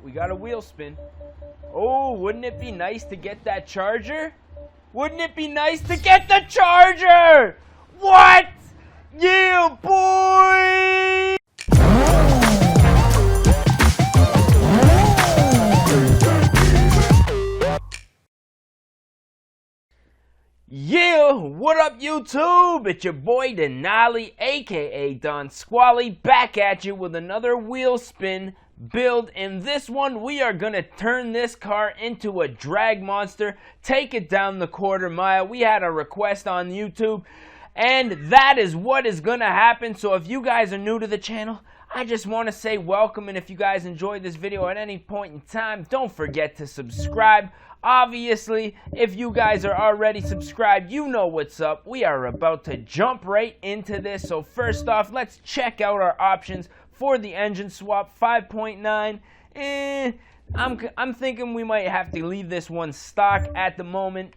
we got a wheel spin. Oh, wouldn't it be nice to get that Charger? Wouldn't it be nice to get the Charger? What? Yeah, boy! Yeah, what up YouTube? It's your boy Denali, aka Don Squally, back at you with another wheel spin build. In this one, we are gonna turn this car into a drag monster, take it down the quarter mile. We had a request on YouTube, and that is what is gonna happen. So if you guys are new to the channel, I just want to say welcome, and if you guys enjoyed this video at any point in time, don't forget to subscribe. Obviously, if you guys are already subscribed, you know what's up. We are about to jump right into this. So first off, let's check out our options for the engine swap. 5.9, I'm thinking we might have to leave this one stock at the moment.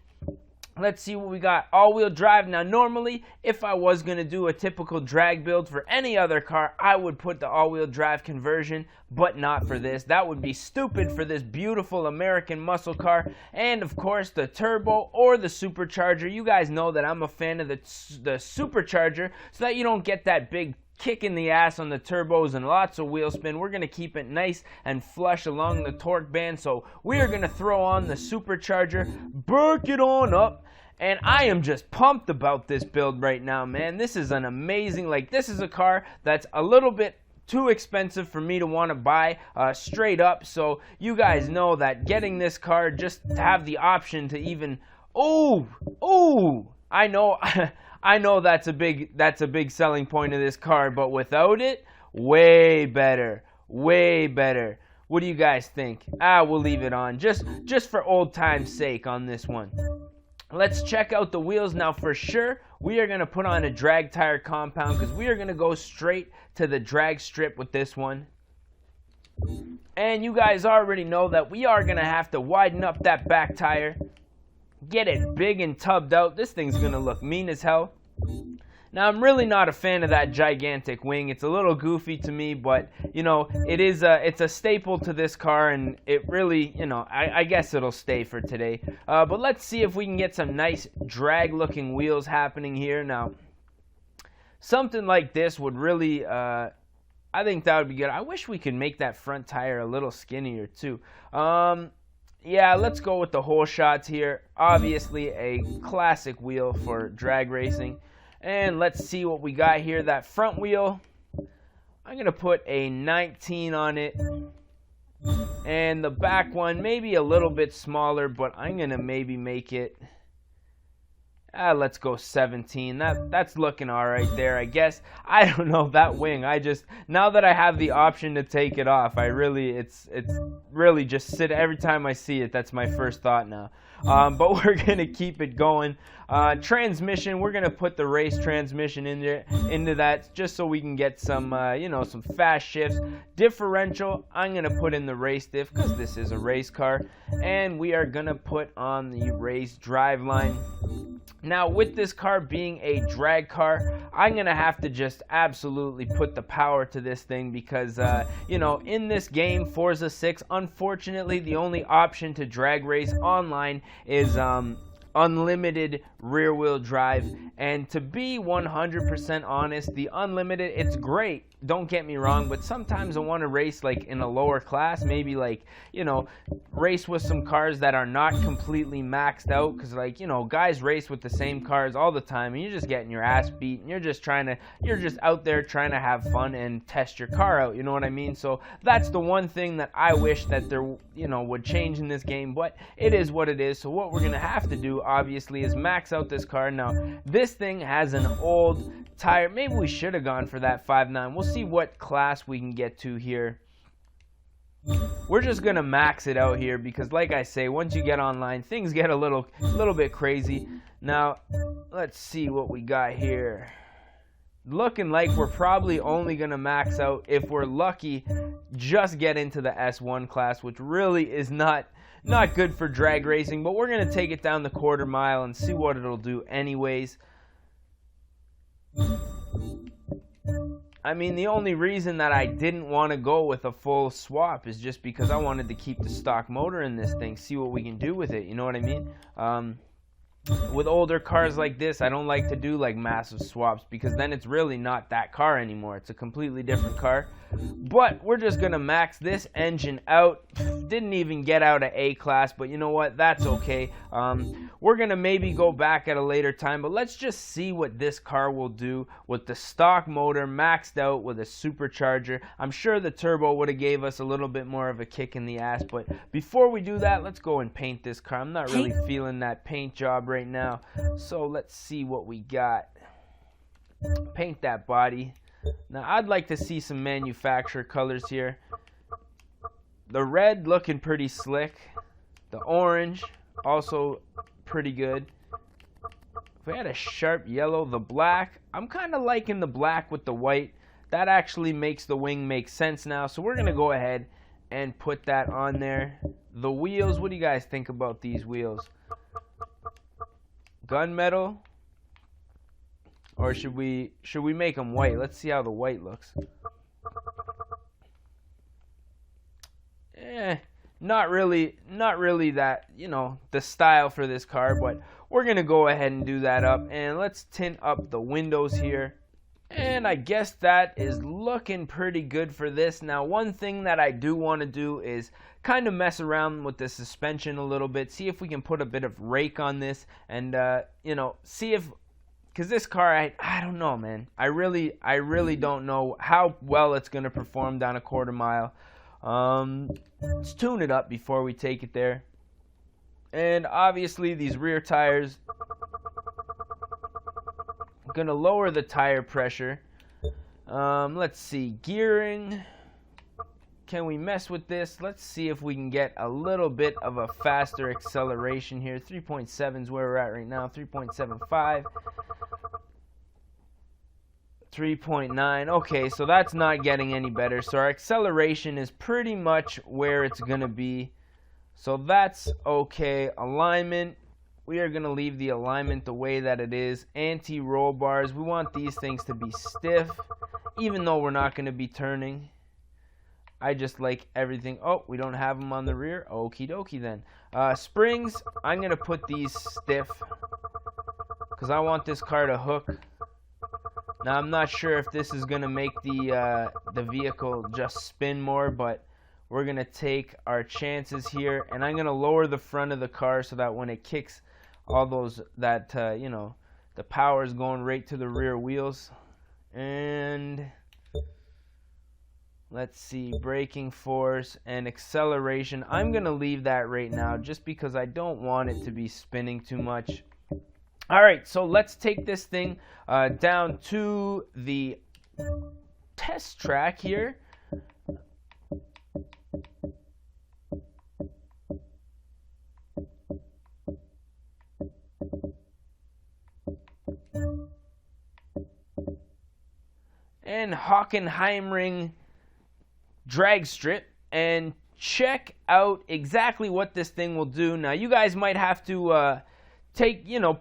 Let's see what we got. All-wheel drive. Now, normally, if I was going to do a typical drag build for any other car, I would put the all-wheel drive conversion, but not for this. That would be stupid for this beautiful American muscle car. And, of course, the turbo or the supercharger. You guys know that I'm a fan of the supercharger, so that you don't get that big kick in the ass on the turbos and lots of wheel spin. We're going to keep it nice and flush along the torque band, so we are going to throw on the supercharger, back it on up, and I am just pumped about this build right now, man. This is an amazing, this is a car that's a little bit too expensive for me to want to buy straight up, so you guys know that getting this car, just to have the option to even, I know I know that's a big selling point of this car, but without it, way better, way better. What do you guys think? We'll leave it on, just for old time's sake on this one. Let's check out the wheels now. For sure, we are going to put on a drag tire compound because we are going to go straight to the drag strip with this one. And you guys already know that we are going to have to widen up that back tire. Get it big and tubbed out. This thing's gonna look mean as hell. Now, I'm really not a fan of that gigantic wing. It's a little goofy to me, but you know, it's a staple to this car, and it really, you know, I guess it'll stay for today. But let's see if we can get some nice drag looking wheels happening here. Now, something like this would really I think that would be good. I wish we could make that front tire a little skinnier too. Yeah, let's go with the whole shots here. Obviously, a classic wheel for drag racing. And let's see what we got here. That front wheel, I'm going to put a 19 on it. And the back one, maybe a little bit smaller, but I'm going to maybe make it, let's go 17. That's looking all right there, I guess. I don't know, that wing, now that I have the option to take it off, it's really just sit, every time I see it, that's my first thought now. But we're going to keep it going. Transmission, we're going to put the race transmission into that just so we can get some, you know, some fast shifts. Differential, I'm going to put in the race diff because this is a race car. And we are going to put on the race drive line. Now, with this car being a drag car, I'm going to have to just absolutely put the power to this thing because, you know, in this game, Forza 6, unfortunately, the only option to drag race online is unlimited rear wheel drive. And to be 100% honest, the unlimited, it's great, don't get me wrong, but sometimes I want to race like in a lower class, maybe like, you know, race with some cars that are not completely maxed out, because like, you know, guys race with the same cars all the time and you're just getting your ass beat and you're just out there trying to have fun and test your car out, you know what I mean? So that's the one thing that I wish that there, you know, would change in this game, but it is what it is. So what we're gonna have to do obviously is max out this car. Now this thing has an old tire. Maybe we should have gone for that 5.9. We'll see what class we can get to here. We're just gonna max it out here because, like I say, once you get online, things get a little bit crazy. Now, let's see what we got here. Looking like we're probably only gonna max out, if we're lucky, just get into the S1 class, which really is not good for drag racing. But we're gonna take it down the quarter mile and see what it'll do anyways. I mean, the only reason that I didn't want to go with a full swap is just because I wanted to keep the stock motor in this thing, see what we can do with it, you know what I mean? With older cars like this, I don't like to do like massive swaps because then it's really not that car anymore. It's a completely different car. But we're just going to max this engine out. Didn't even get out of A-class, but you know what? That's okay. We're going to maybe go back at a later time, but let's just see what this car will do with the stock motor maxed out with a supercharger. I'm sure the turbo would have gave us a little bit more of a kick in the ass, but before we do that, let's go and paint this car. I'm not really feeling that paint job right now, so let's see what we got. Paint that body. Now, I'd like to see some manufacturer colors here. The red looking pretty slick. The orange also pretty good. If we had a sharp yellow, the black. I'm kind of liking the black with the white. That actually makes the wing make sense now. So we're going to go ahead and put that on there. The wheels, what do you guys think about these wheels? Gunmetal? Or should we make them white? Let's see how the white looks. Not really that, you know, the style for this car, but we're going to go ahead and do that up. And let's tint up the windows here. And I guess that is looking pretty good for this. Now, one thing that I do want to do is kind of mess around with the suspension a little bit. See if we can put a bit of rake on this and, you know, see if... Because this car, I don't know, man. I really don't know how well it's going to perform down a quarter mile. Let's tune it up before we take it there. And obviously, these rear tires, I'm going to lower the tire pressure. Let's see. Gearing. Can we mess with this? Let's see if we can get a little bit of a faster acceleration here. 3.7 is where we're at right now. 3.75. 3.9. Okay, so that's not getting any better. So our acceleration is pretty much where it's going to be. So that's okay. Alignment. We are going to leave the alignment the way that it is. Anti-roll bars. We want these things to be stiff, even though we're not going to be turning. I just like everything. Oh, we don't have them on the rear. Okie dokie then. Springs. I'm going to put these stiff because I want this car to hook. Now, I'm not sure if this is going to make the vehicle just spin more, but we're going to take our chances here. And I'm going to lower the front of the car so that when it kicks, all those, you know, the power is going right to the rear wheels. And let's see, braking force and acceleration. I'm going to leave that right now just because I don't want it to be spinning too much. All right, so let's take this thing down to the test track here. And Hockenheimring drag strip and check out exactly what this thing will do. Now, you guys might have to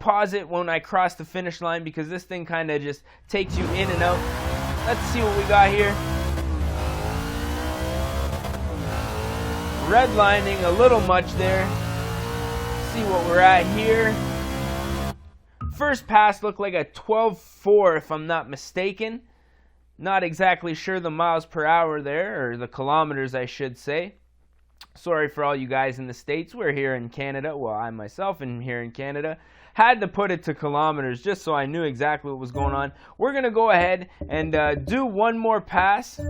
pause it when I cross the finish line because this thing kind of just takes you in and out. Let's see what we got here. Redlining a little much there. See what we're at here. First pass looked like a 12.4 if I'm not mistaken. Not exactly sure the miles per hour there, or the kilometers I should say. Sorry for all you guys in the States. We're here in Canada. Well, I myself am here in Canada. Had to put it to kilometers just so I knew exactly what was going on. We're going to go ahead and do one more pass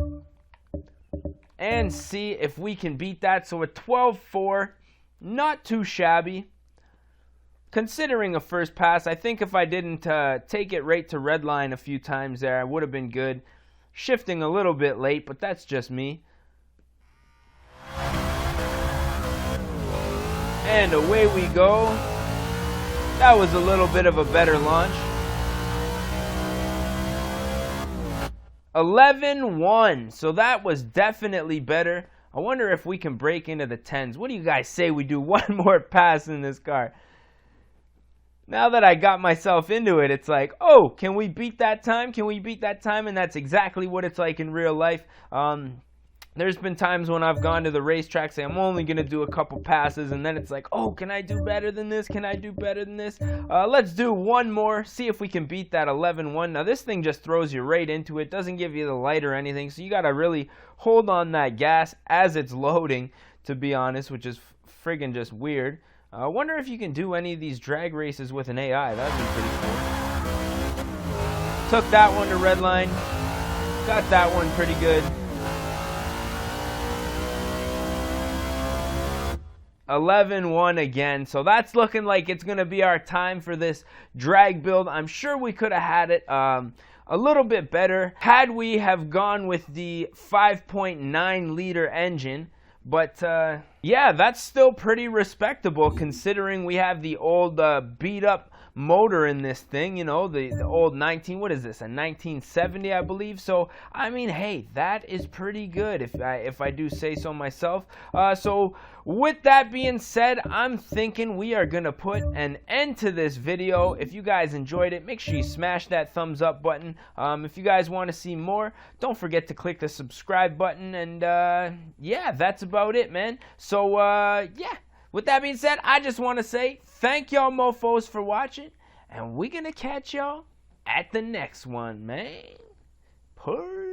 and see if we can beat that. So a 12.4, not too shabby. Considering a first pass, I think if I didn't take it right to red line a few times there, I would have been good. Shifting a little bit late, but that's just me. And away we go. That was a little bit of a better launch. 11.1. So that was definitely better. I wonder if we can break into the 10s. What do you guys say we do one more pass in this car? now that I got myself into it, it's like, oh, can we beat that time? Can we beat that time? And that's exactly what it's like in real life. There's been times when I've gone to the racetrack, say I'm only going to do a couple passes, and then it's like, oh, can I do better than this? Can I do better than this? Let's do one more, see if we can beat that 11-1. Now, this thing just throws you right into it, doesn't give you the light or anything, so you got to really hold on that gas as it's loading, to be honest, which is friggin' just weird. I wonder if you can do any of these drag races with an AI. That'd be pretty cool. Took that one to red line. Got that one pretty good. 11-1 again, so that's looking like it's going to be our time for this drag build. I'm sure we could have had it a little bit better had we have gone with the 5.9 liter engine, but yeah, that's still pretty respectable considering we have the old beat up motor in this thing, you know, the old 19, what is this, a 1970 I believe. So I mean, hey, that is pretty good if I do say so myself. So with that being said, I'm thinking we are gonna put an end to this video. If you guys enjoyed it, make sure you smash that thumbs up button. If you guys want to see more, don't forget to click the subscribe button, and yeah, that's about it, man. So yeah, with that being said, I just want to say thank y'all mofos for watching, and we're gonna catch y'all at the next one, man. Peace.